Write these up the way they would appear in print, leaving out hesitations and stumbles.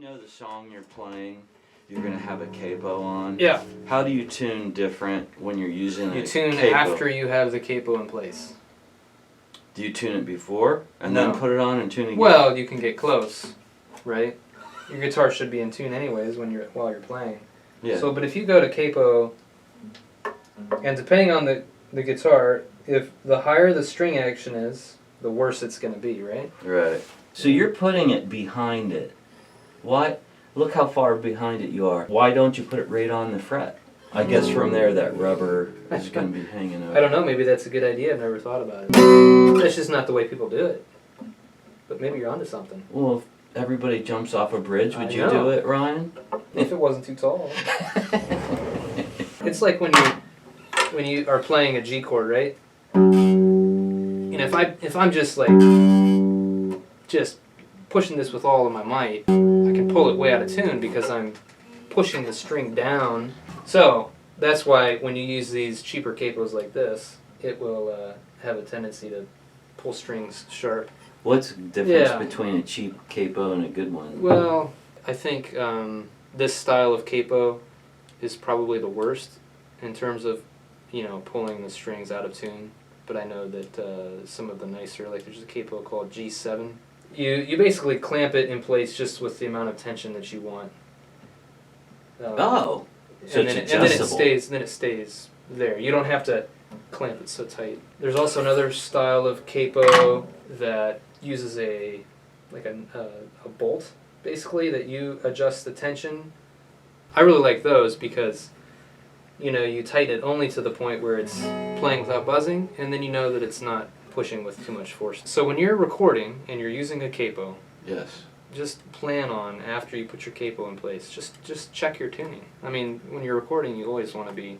know the song you're playing, you're going to have a capo on. Yeah. How do you tune different when you're using You a tune capo? after you have the capo in place. Do you tune it before and No. then put it on and tune again? Well, you can get close, right? Your guitar should be in tune anyways while you're playing. Yeah. So, but if you go to capo, and depending on the guitar, if the higher the string action is, the worse it's going to be, right? Right. So you're putting it behind it. Why? Look how far behind it you are. Why don't you put it right on the fret? I guess from there that rubber is going to be hanging over. I don't know, maybe that's a good idea. I've never thought about it. That's just not the way people do it. But maybe you're onto something. Well, if everybody jumps off a bridge, would I you know. do it, Ryan? If it wasn't too tall. It's like when you are playing a G chord, right? And if I'm just pushing this with all of my might, I can pull it way out of tune because I'm pushing the string down. So that's why when you use these cheaper capos like this, it will have a tendency to pull strings sharp. What's the difference Yeah. between a cheap capo and a good one? Well, I think this style of capo is probably the worst in terms of, pulling the strings out of tune. But I know that some of the nicer, like there's a capo called G7. You basically clamp it in place just with the amount of tension that you want. So it's and then adjustable. it stays there. You don't have to clamp it so tight. There's also another style of capo that uses a bolt basically that you adjust the tension. I really like those because you tighten it only to the point where it's playing without buzzing, and then you know that it's not pushing with too much force. So when you're recording and you're using a capo, Yes. just plan on, after you put your capo in place, just check your tuning. I mean, when you're recording, you always want to be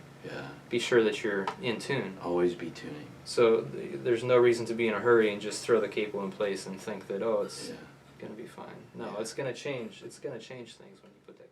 sure that you're in tune. Always be tuning. So there's no reason to be in a hurry and just throw the capo in place and think that, it's going to be fine. No, it's going to change. It's going to change things when you put that